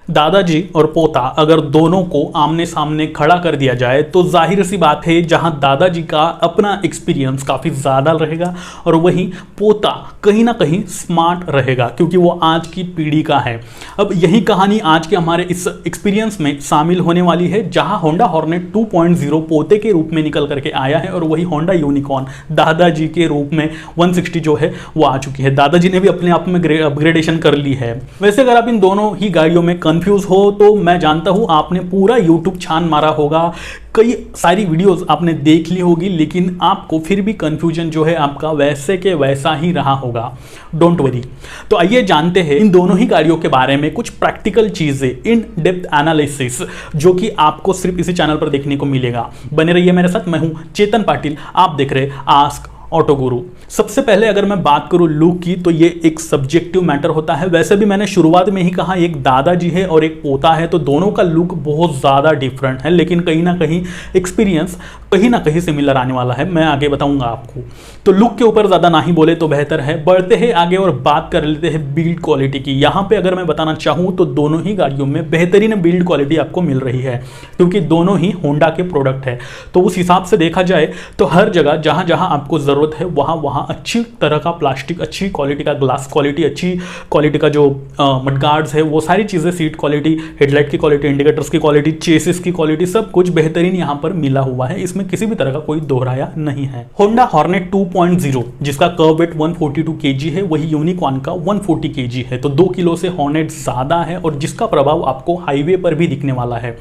दादाजी और पोता अगर दोनों को आमने सामने खड़ा कर दिया जाए तो जाहिर सी बात है जहां दादाजी का अपना एक्सपीरियंस काफ़ी ज़्यादा रहेगा और वहीं पोता कहीं ना कहीं स्मार्ट रहेगा क्योंकि वो आज की पीढ़ी का है। अब यही कहानी आज के हमारे इस एक्सपीरियंस में शामिल होने वाली है जहां होंडा हॉर्नेट 2.0 पोते के रूप में निकल करके आया है और वही होंडा यूनिकॉर्न दादाजी के रूप में 160 जो है वो आ चुकी है। दादाजी ने भी अपने आप में अपग्रेडेशन कर ली है। वैसे अगर आप इन दोनों ही गाड़ियों में कंफ्यूज हो तो मैं जानता हूं आपने पूरा यूट्यूब छान मारा होगा, कई सारी वीडियोस आपने देख ली होगी, लेकिन आपको फिर भी कंफ्यूजन जो है आपका वैसे के वैसा ही रहा होगा। Don't worry. तो आइए जानते हैं इन दोनों ही गाड़ियों के बारे में कुछ प्रैक्टिकल चीजें, इन डेप्थ एनालिसिस जो कि आपको सिर्फ इसी चैनल पर देखने को मिलेगा। बने रहिए मेरे साथ। मैं हूं चेतन पाटिल, आप देख रहे आस्क ऑटो गुरु। सबसे पहले अगर मैं बात करूं लुक की तो ये एक सब्जेक्टिव मैटर होता है। वैसे भी मैंने शुरुआत में ही कहा एक दादाजी है और एक पोता है तो दोनों का लुक बहुत ज़्यादा डिफरेंट है, लेकिन कहीं ना कहीं एक्सपीरियंस कहीं ना कहीं सिमिलर आने वाला है। मैं आगे बताऊंगा आपको। तो लुक के ऊपर ज़्यादा ना ही बोले तो बेहतर है। बढ़ते हैं आगे और बात कर लेते हैं बिल्ड क्वालिटी की। यहाँ पे अगर मैं बताना चाहूँ तो दोनों ही गाड़ियों में बेहतरीन बिल्ड क्वालिटी आपको मिल रही है क्योंकि दोनों ही होंडा के प्रोडक्ट है। तो उस हिसाब से देखा जाए तो हर जगह जहाँ जहाँ आपको ज़रूरत है वहाँ वहाँ अच्छी तरह का प्लास्टिक, अच्छी क्वालिटी का ग्लास क्वालिटी, अच्छी क्वालिटी का जो मडगार्ड्स है वो सारी चीज़ें, सीट क्वालिटी, हेडलाइट की क्वालिटी, इंडिकेटर्स की क्वालिटी, चेसिस की क्वालिटी, सब कुछ बेहतरीन यहाँ पर मिला हुआ है। इसमें किसी भी तरह का कोई दोहराया नहीं है। होंडा हॉर्नेट 2.0 जिसका कर्व वेट 142 kg है वही यूनिकॉर्न का 140 kg है, तो 2 किलो से हॉर्नेट ज़्यादा है और जिसका प्रभाव आपको हाईवे पर भी दिखने वाला है।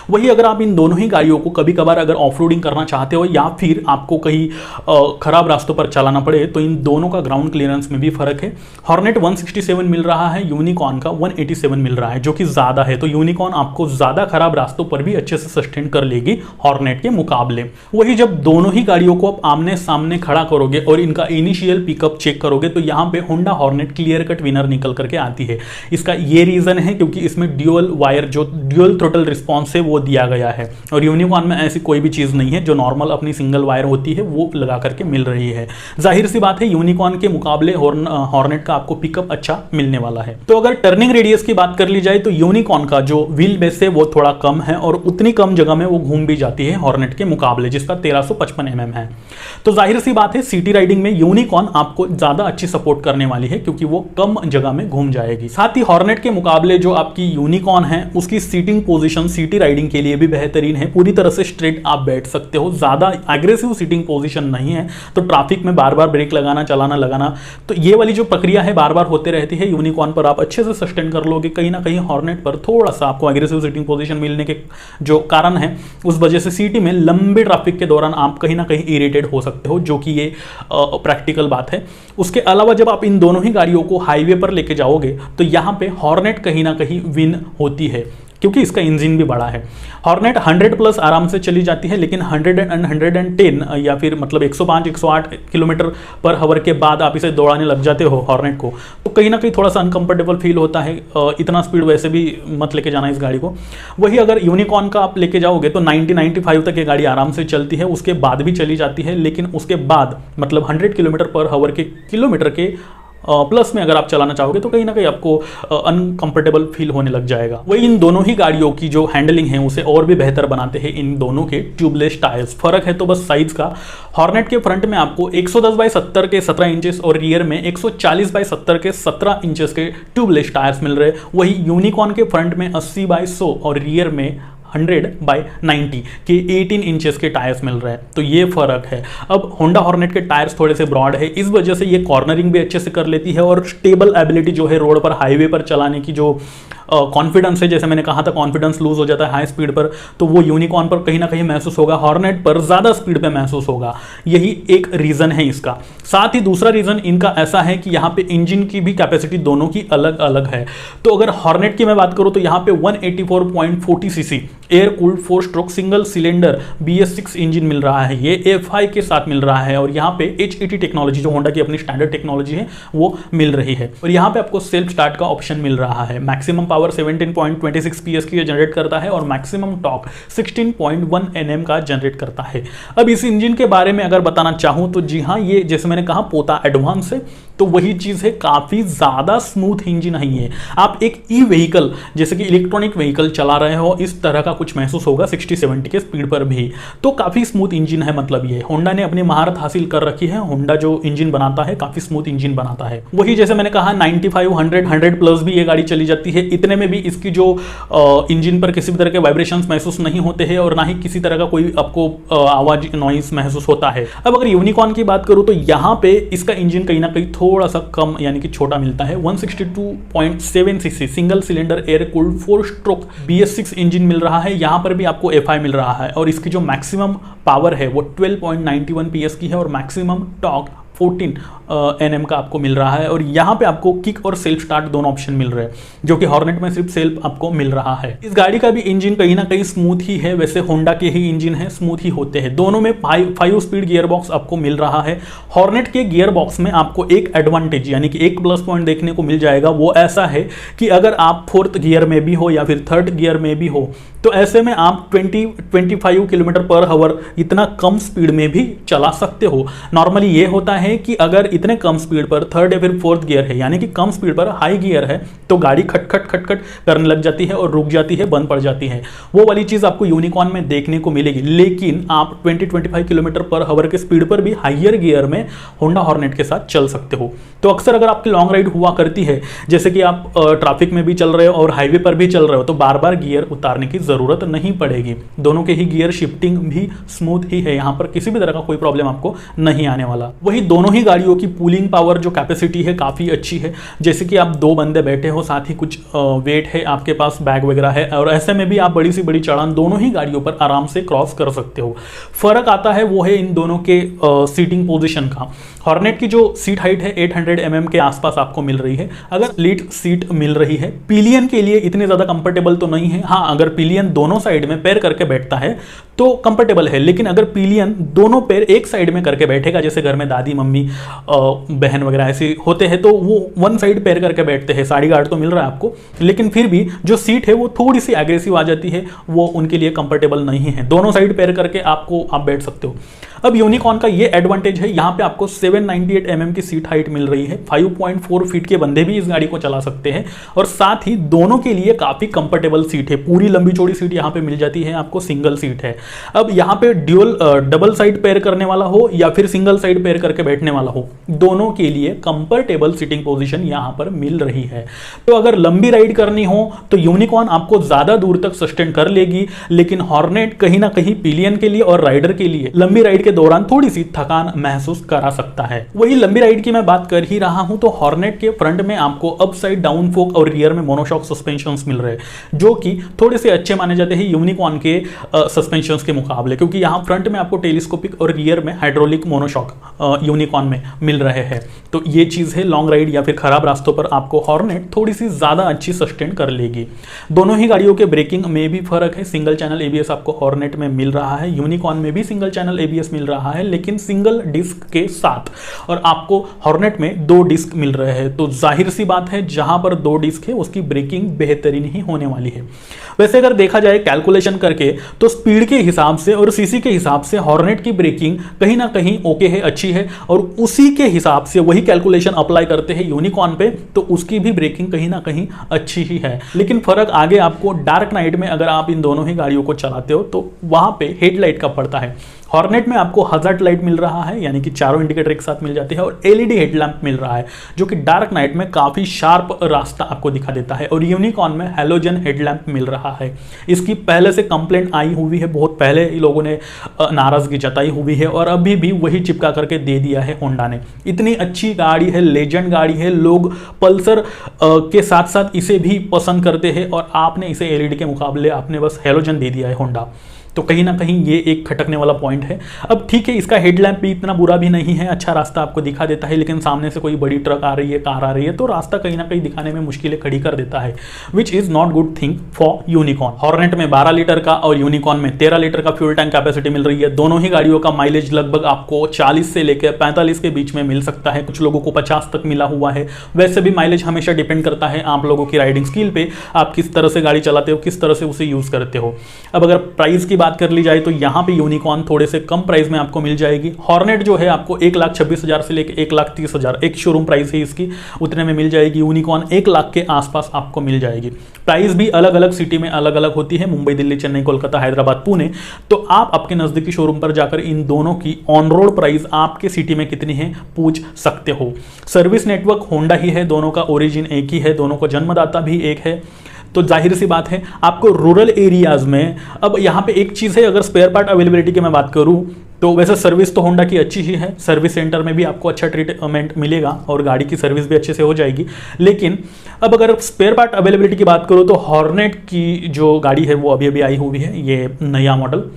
वही अगर आप इन दोनों ही गाड़ियों को कभी कभार अगर ऑफ रोडिंग करना चाहते हो या फिर आपको कहीं खराब रास्तों पर चलाना पड़े तो इन दोनों का ग्राउंड क्लियरेंस में भी फर्क है। हॉर्नेट 167 मिल रहा है, यूनिकॉर्न का 187 मिल रहा है जो कि ज़्यादा है। तो यूनिकॉर्न आपको ज़्यादा खराब रास्तों पर भी अच्छे से सस्टेन कर लेगी हॉर्नेट के मुकाबले। वही जब दोनों ही गाड़ियों को आप आमने सामने खड़ा करोगे और इनका इनिशियल पिकअप चेक करोगे तो यहाँ पे Honda hornet clear cut winner निकल करके आती है। इसका ये रीज़न है क्योंकि इसमें ड्यूअल वायर जो ड्यूअल थ्रोटल रिस्पॉन्स है वो दिया गया है और यूनिकॉर्न में ऐसी कोई भी चीज़ नहीं है, जो नॉर्मल अपनी सिंगल वायर होती है वो लगा करके मिल रही है। जाहिर सी बात है यूनिकॉर्न के मुकाबले हॉर्नेट का आपको पिकअप अच्छा मिलने वाला है। तो अगर टर्निंग रेडियस की बात कर ली जाए तो यूनिकॉर्न का जो व्हील बेस है वो थोड़ा कम है और उतनी कम जगह में वो घूम भी जाती है हॉर्नेट के मुकाबले जिसका 1355 mm है। तो जाहिर सी बात है सिटी राइडिंग में यूनिकॉर्न आपको ज्यादा अच्छी सपोर्ट करने वाली है क्योंकि वो कम जगह में घूम जाएगी। साथ ही हॉर्नेट के मुकाबले जो आपकी यूनिकॉर्न है उसकी सीटिंग पोजीशन सिटी राइडिंग के लिए भी बेहतरीन है। पूरी तरह से स्ट्रेट आप बैठ सकते हो, ज्यादा एग्रेसिव सीटिंग पोजीशन नहीं है तो ट्रैफिक में बार बार ब्रेक लगाना, चलाना, लगाना, तो ये वाली जो प्रक्रिया है बार बार होते रहती है। यूनिकॉर्न पर आप अच्छे से सस्टेन कर लोगे। कहीं ना कहीं हॉर्नेट पर थोड़ा सा आपको एग्रेसिव सीटिंग पोजीशन मिलने के जो कारण है उस वजह से सिटी में लंबे ट्रैफिक के दौरान आप कहीं ना कहीं इरिटेट हो सकते हो, जो कि ये प्रैक्टिकल बात है। उसके अलावा जब आप इन दोनों ही गाड़ियों को हाईवे पर लेके जाओगे तो यहाँ पे हॉर्नेट कहीं ना कहीं विन होती है क्योंकि इसका इंजन भी बड़ा है। हॉर्नेट 100+ आराम से चली जाती है, लेकिन 110 या फिर मतलब 105-108 किलोमीटर पर हावर के बाद आप इसे दौड़ाने लग जाते हो हॉर्नेट को तो कहीं ना कहीं थोड़ा सा अनकंफर्टेबल फील होता है। इतना स्पीड वैसे भी मत लेके जाना इस गाड़ी को। वही अगर यूनिकॉर्न का आप लेके जाओगे तो 90-95 तक ये गाड़ी आराम से चलती है, उसके बाद भी चली जाती है, लेकिन उसके बाद मतलब 100 किलोमीटर पर हावर के किलोमीटर के प्लस में अगर आप चलाना चाहोगे तो कहीं ना कहीं आपको अनकंफर्टेबल फील होने लग जाएगा। वही इन दोनों ही गाड़ियों की जो हैंडलिंग है उसे और भी बेहतर बनाते हैं इन दोनों के ट्यूबलेस टायर्स। फर्क है तो बस साइज का। हॉर्नेट के फ्रंट में आपको 110/70 के 17 इंचेस और रियर में 140/70 के 17 इंचेस के ट्यूबलेस टायर्स मिल रहे हैं। वही यूनिकॉर्न के फ्रंट में 80/100 और रियर में 100/90 के 18 इंचेस के टायर्स मिल रहे हैं। तो ये फर्क है। अब होंडा हॉर्नेट के टायर्स थोड़े से ब्रॉड है, इस वजह से ये कॉर्नरिंग भी अच्छे से कर लेती है और स्टेबल एबिलिटी जो है रोड पर हाईवे पर चलाने की जो कॉन्फिडेंस है, जैसे मैंने कहा था कॉन्फिडेंस लूज हो जाता है हाई स्पीड पर, तो वो यूनिकॉर्न पर कहीं ना कहीं महसूस होगा, हॉर्नेट पर ज़्यादा स्पीड पे महसूस होगा। यही एक रीज़न है इसका। साथ ही दूसरा रीज़न इनका ऐसा है कि यहाँ पे इंजन की भी कैपेसिटी दोनों की अलग अलग है। तो अगर हॉर्नेट की मैं बात करूँ तो यहाँ पे 184.40 cc air cooled four stroke single cylinder BS6 engine मिल रहा है, ये FI के साथ मिल रहा है और यहाँ पे HET टेक्नोलॉजी जो होंडा की अपनी स्टैंडर्ड टेक्नोलॉजी है वो मिल रही है। और यहाँ पे आपको सेल्फ स्टार्ट का ऑप्शन मिल रहा है। मैक्सिमम पावर 17.26 PS की जनरेट करता है और मैक्सिमम टॉर्क 16.1 Nm का जनरेट करता है। अब इस इंजन के बारे में अगर बताना चाहूँ तो जी हाँ, ये जैसे मैंने कहा पोता एडवांस है, तो वही चीज़ है, काफ़ी ज़्यादा स्मूथ इंजन है ये। आप एक ई व्हीकल जैसे कि इलेक्ट्रॉनिक व्हीकल चला रहे हो इस तरह का कुछ महसूस होगा 60-70 के स्पीड पर भी। तो काफ़ी स्मूथ इंजन है, मतलब ये होंडा ने अपनी महारत हासिल कर रखी है। होंडा जो इंजन बनाता है काफ़ी स्मूथ इंजन बनाता है। वही जैसे मैंने कहा 95, 100 प्लस भी ये गाड़ी चली जाती है। इतने में भी इसकी जो इंजन पर किसी भी तरह के वाइब्रेशंस महसूस नहीं होते हैं और ना ही किसी तरह का कोई आपको आवाज नॉइस महसूस होता है। अब अगर यूनिकॉर्न की बात करूं तो यहाँ पे इसका इंजन कहीं ना कहीं थोड़ा सा कम यानी कि छोटा मिलता है। 162.7 CC single cylinder air cooled 4 stroke BS6 engine मिल रहा है। यहाँ पर भी आपको FI मिल रहा है और इसकी जो मैक्सिमम पावर है वो 12.91 PS की है और मैक्सिमम टॉर्क 14 Nm का आपको मिल रहा है। और यहाँ पे आपको किक और सेल्फ स्टार्ट दोनों ऑप्शन मिल रहे हैं, जो कि हॉर्नेट में सिर्फ सेल्फ आपको मिल रहा है। इस गाड़ी का भी इंजन कहीं ना कहीं स्मूथ ही है, वैसे होंडा के ही इंजन है, स्मूथ ही होते हैं। दोनों में 5 स्पीड गियर बॉक्स आपको मिल रहा है। हॉर्नेट के गियर बॉक्स में आपको एक एडवांटेज यानी कि एक प्लस पॉइंट देखने को मिल जाएगा, वो ऐसा है कि अगर आप 4th गियर में भी हो या फिर 3rd गियर में भी हो तो ऐसे में आप 20-25 किलोमीटर पर आवर इतना कम स्पीड में भी चला सकते हो। नॉर्मली ये होता है कि अगर इतने कम स्पीड पर 3rd या फिर 4th गियर है यानी कि कम स्पीड पर हाई गियर है तो गाड़ी खटखट खटखट करने लग जाती है और रुक जाती है, बंद पड़ जाती है। वो वाली चीज आपको यूनिकॉर्न में देखने को मिलेगी। लेकिन आप 20-25 किलोमीटर पर आवर के स्पीड पर भी हाइयर गियर में होंडा हॉर्नेट के साथ चल सकते हो। तो अक्सर अगर आपकी लॉन्ग राइड हुआ करती है, जैसे कि आप ट्रैफिक में भी चल रहे हो और हाईवे पर भी चल रहे हो, तो बार बार गियर उतारने की जरूरत नहीं पड़ेगी। दोनों के ही गियर शिफ्टिंग भी स्मूथ ही है, यहाँ पर किसी भी तरह का कोई प्रॉब्लम आपको नहीं आने वाला। वही दोनों ही गाड़ियों की पूलिंग पावर जो कैपेसिटी है काफ़ी अच्छी है। जैसे कि आप 2 बंदे बैठे हो, साथ ही कुछ वेट है, आपके पास बैग वगैरह है और ऐसे में भी आप बड़ी सी बड़ी चढ़ान दोनों ही गाड़ियों पर आराम से क्रॉस कर सकते हो। फर्क आता है वो है इन दोनों के सीटिंग पोजीशन का। हॉर्नेट की जो सीट हाइट है 800 mm के आसपास आपको मिल रही है। अगर लीड सीट मिल रही है, पिलियन के लिए इतने ज़्यादा कंफर्टेबल तो नहीं है। हाँ, अगर पिलियन दोनों साइड में पैर करके बैठता है तो कंफर्टेबल है, लेकिन अगर पिलियन दोनों पैर एक साइड में करके बैठेगा, जैसे घर में दादी मम्मी बहन वगैरह ऐसे होते हैं तो वो वन साइड पैर करके बैठते हैं, साड़ी गार्ड तो मिल रहा है आपको, लेकिन फिर भी जो सीट है वो थोड़ी सी एग्रेसिव आ जाती है, वो उनके लिए कंफर्टेबल नहीं है। दोनों साइड पैर करके आप बैठ सकते हो। अब यूनिकॉर्न का ये एडवांटेज है, यहाँ पे आपको 798 mm की सीट हाइट मिल रही है। 5.4 फीट के बंदे भी इस गाड़ी को चला सकते हैं और साथ ही दोनों के लिए काफी कंफर्टेबल सीट है। पूरी लंबी चौड़ी सीट यहाँ पे मिल जाती है आपको, सिंगल सीट है। अब यहाँ पे डबल साइड पैर करने वाला हो या फिर सिंगल साइड पैर करके बैठने वाला हो, दोनों के लिए कंफर्टेबल सीटिंग पोजीशन यहाँ पर मिल रही है। तो अगर लंबी राइड करनी हो तो यूनिकॉर्न आपको ज्यादा दूर तक सस्टेन कर लेगी, लेकिन हॉर्नेट कहीं ना कहीं पिलियन के लिए और राइडर के लिए लंबी राइड के दौरान थोड़ी सी थकान महसूस करा सकता है। वही लंबी राइड की मैं बात कर ही रहा हूं तो हॉर्नेट के फ्रंट में आपको अप साइड डाउन फोक और रियर में मोनोशॉक सस्पेंशंस मिल रहे हैं, जो कि थोड़े से अच्छे माने जाते हैं यूनिकॉर्न के सस्पेंशंस के मुकाबले, क्योंकि यहां फ्रंट में आपको टेलीस्कोपिक और रियर में हाइड्रोलिक मोनोशॉक यूनिकॉर्न में मिल रहे हैं। तो ये चीज है, लॉन्ग राइड या फिर खराब रास्तों पर आपको हॉर्नेट थोड़ी सी ज्यादा अच्छी सस्टेन कर लेगी। दोनों ही गाड़ियों के ब्रेकिंग में भी फर्क है। सिंगल चैनल ABS आपको हॉर्नेट में मिल रहा है, यूनिकॉर्न में भी सिंगल चैनल ABS मिल रहा है, लेकिन सिंगल डिस्क के साथ, और आपको हॉर्नेट में 2 डिस्क मिल रहे हैं। तो जाहिर सी बात है, जहां पर 2 डिस्क है उसकी ब्रेकिंग बेहतरीन ही होने वाली है। वैसे अगर देखा जाए कैलकुलेशन करके तो स्पीड के हिसाब से और सीसी के हिसाब से हॉर्नेट की ब्रेकिंग कहीं ना कहीं ओके है, अच्छी है, और उसी के हिसाब से वही कैलकुलेशन अप्लाई करते हैं यूनिकॉर्न पे तो उसकी भी ब्रेकिंग कहीं ना कहीं अच्छी ही है। लेकिन फर्क आगे आपको डार्क नाइट में अगर आप इन दोनों ही गाड़ियों को चलाते हो तो वहां पे हेडलाइट का पड़ता है। हॉर्नेट में आपको हजार्ड लाइट मिल रहा है, यानी कि चारों इंडिकेटर एक साथ मिल जाते हैं, और LED हेडलैम्प मिल रहा है जो कि डार्क नाइट में काफी शार्प रास्ता आपको दिखा देता है। और यूनिकॉर्न में हैलोजन हेडलैम्प मिल रहा है। इसकी पहले से कंप्लेंट आई हुई है, बहुत पहले लोगों ने नाराजगी जताई हुई है और अभी भी वही चिपका करके दे दिया है होंडा ने। इतनी अच्छी गाड़ी है, लेजेंड गाड़ी है, लोग पल्सर के साथ साथ इसे भी पसंद करते हैं और आपने इसे LED के मुकाबले आपने बस हैलोजन दे दिया है होंडा। तो कहीं ना कहीं ये एक खटकने वाला पॉइंट है। अब ठीक है, इसका हेडलैम्प भी इतना बुरा भी नहीं है, अच्छा रास्ता आपको दिखा देता है, लेकिन सामने से कोई बड़ी ट्रक आ रही है, कार आ रही है, तो रास्ता कहीं ना कहीं दिखाने में मुश्किलें खड़ी कर देता है, which is not good thing for unicorn. Hornet में 12 लीटर का और यूनिकॉर्न में 13 लीटर का फ्यूल टैंक कैपेसिटी मिल रही है। दोनों ही गाड़ियों का माइलेज लगभग आपको 40 से लेकर 45 के बीच में मिल सकता है, कुछ लोगों को 50 तक मिला हुआ है। वैसे भी माइलेज हमेशा डिपेंड करता है आप लोगों की राइडिंग स्किल पे, आप किस तरह से गाड़ी चलाते हो, किस तरह से उसे यूज करते हो। अब अगर प्राइस की बात कर ली जाए तो यहाँ पे यूनिकॉर्न थोड़े से कम प्राइस में आपको मिल जाएगी। हॉर्नेट जो है आपको 1,26,000 से लेकर 1,30,000 एक शोरूम प्राइस है इसकी, उतने में मिल जाएगी। यूनिकॉर्न 1 लाख के आसपास आपको मिल जाएगी। प्राइस भी अलग अलग सिटी में अलग अलग होती है, मुंबई, दिल्ली, चेन्नई, कोलकाता, हैदराबाद, पुणे। तो आप आपके नजदीकी शोरूम पर जाकर इन दोनों की ऑन रोड प्राइस आपके सिटी में कितनी है पूछ सकते हो। सर्विस नेटवर्क होंडा ही है, दोनों का ओरिजिन एक ही है, दोनों का जन्मदाता भी एक है। तो जाहिर सी बात है आपको रूरल एरियाज में, अब यहाँ पे एक चीज़ है, अगर स्पेयर पार्ट अवेलेबिलिटी की मैं बात करूँ तो वैसे सर्विस तो होंडा की अच्छी ही है, सर्विस सेंटर में भी आपको अच्छा ट्रीटमेंट मिलेगा और गाड़ी की सर्विस भी अच्छे से हो जाएगी। लेकिन अब अगर स्पेयर पार्ट अवेलेबिलिटी की बात करूँ तो हॉर्नेट की जो गाड़ी है वो अभी अभी आई हुई है, ये नया मॉडल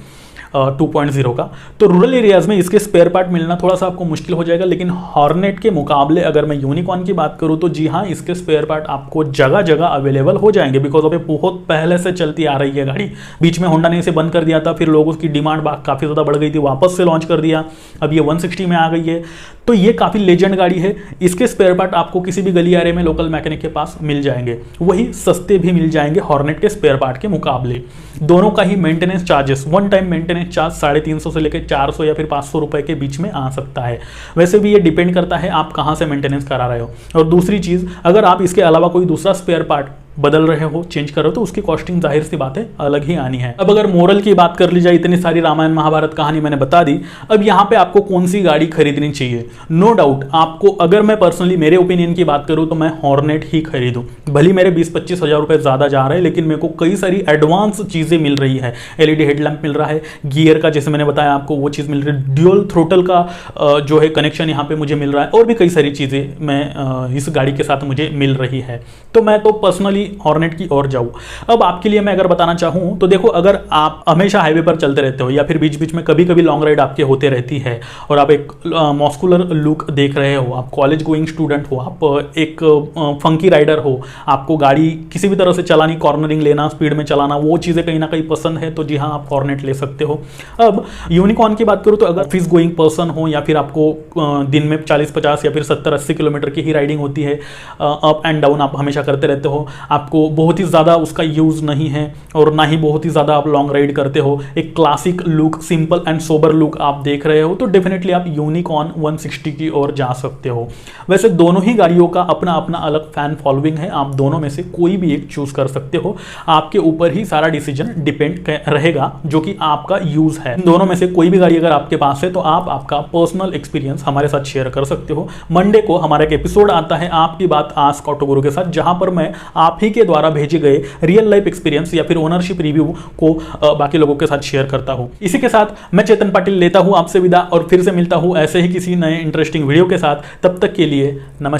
2.0 का। तो रूरल एरियाज में इसके स्पेयर पार्ट मिलना थोड़ा सा आपको मुश्किल हो जाएगा। लेकिन हॉर्नेट के मुकाबले अगर मैं यूनिकॉर्न की बात करूं तो जी हाँ, इसके स्पेयर पार्ट आपको जगह जगह अवेलेबल हो जाएंगे, बिकॉज अभी बहुत पहले से चलती आ रही है गाड़ी। बीच में होंडा ने इसे बंद कर दिया था, फिर लोगों की डिमांड काफ़ी ज़्यादा बढ़ गई थी, वापस से लॉन्च कर दिया, अब ये 160 में आ गई है। तो ये काफ़ी लेजेंड गाड़ी है। इसके स्पेयर पार्ट आपको किसी भी गली एरिया में लोकल मैकेनिक के पास मिल जाएंगे, वही सस्ते भी मिल जाएंगे हॉर्नेट के स्पेयर पार्ट के मुकाबले। दोनों का ही maintenance charges, one time maintenance charge 350 से लेकर 400 या फिर 500 रुपए के बीच में आ सकता है। वैसे भी ये डिपेंड करता है आप कहाँ से मेंटेनेंस करा रहे हो। और दूसरी चीज़, अगर आप इसके अलावा कोई दूसरा स्पेयर पार्ट बदल रहे हो, चेंज कर रहे हो, तो उसकी कॉस्टिंग जाहिर सी बात है अलग ही आनी है। अब अगर मोरल की बात कर ली जाए, इतनी सारी रामायण महाभारत कहानी मैंने बता दी, अब यहाँ पे आपको कौन सी गाड़ी खरीदनी चाहिए। नो डाउट आपको, अगर मैं पर्सनली मेरे ओपिनियन की बात करूँ तो मैं हॉर्नेट ही खरीदूँ। भले मेरे 20-25 हज़ार रुपये ज़्यादा जा रहे हैं, लेकिन मेरे को कई सारी एडवांस चीज़ें मिल रही है। LED हेडलैम्प मिल रहा है, गियर का जैसे मैंने बताया आपको वो चीज़ मिल रही है, ड्यूल थ्रोटल का जो है कनेक्शन यहाँ पे मुझे मिल रहा है, और भी कई सारी चीज़ें मैं इस गाड़ी के साथ मुझे मिल रही है। तो मैं तो पर्सनली हॉर्नेट की ओर जाऊँ। अब आपके लिए मैं अगर बताना चाहूँ तो देखो, अगर आप हमेशा हाईवे पर चलते रहते हो या फिर बीच बीच में कभी कभी लॉन्ग राइड आपके होते रहती है और आप एक मॉस्कुलर लुक देख रहे हो, आप कॉलेज गोइंग स्टूडेंट हो, आप एक फंकी राइडर हो, आपको गाड़ी किसी भी तरह से चलानी, कॉर्नरिंग लेना, स्पीड में चलाना, वो चीज़ें कहीं ना कहीं पसंद है, तो जी हाँ, आप हॉर्नेट ले सकते हो। अब यूनिकॉर्न की बात करूँ तो अगर ऑफिस गोइंग पर्सन हो या फिर आपको दिन में 40-50 या फिर 70-80 किलोमीटर की ही राइडिंग होती है, अप एंड डाउन आप हमेशा करते रहते हो, आपको बहुत ही ज़्यादा उसका यूज़ नहीं है और ना ही बहुत ही ज़्यादा आप लॉन्ग राइड करते हो, एक classic look, simple and sober look आप देख रहे हो, तो डेफिनेटली आप यूनिकॉर्न 160 की ओर जा सकते हो। वैसे दोनों ही गाड़ियों का अपना अपना अलग फैन फॉलोइंग है, आप दोनों में से कोई भी एक चूज कर सकते हो, आपके ऊपर ही सारा डिसीजन डिपेंड रहेगा, जो कि आपका यूज है। दोनों में से कोई भी गाड़ी अगर आपके पास है तो आप आपका पर्सनल एक्सपीरियंस हमारे साथ शेयर कर सकते हो। मंडे को हमारा एक एपिसोड आता है आपकी बात आस्क ऑटो गुरु के साथ, जहां पर मैं आप ही के द्वारा भेजे गए रियल लाइफ एक्सपीरियंस या फिर ओनरशिप रिव्यू को बाकी लोगों के साथ शेयर करता हूं। इसी के साथ मैं चेतन पाटिल लेता हूं आपसे विदा और फिर से मिलता हूं ऐसे ही किसी नए इंटरेस्टिंग वीडियो के साथ। तब तक के लिए नमस्कार।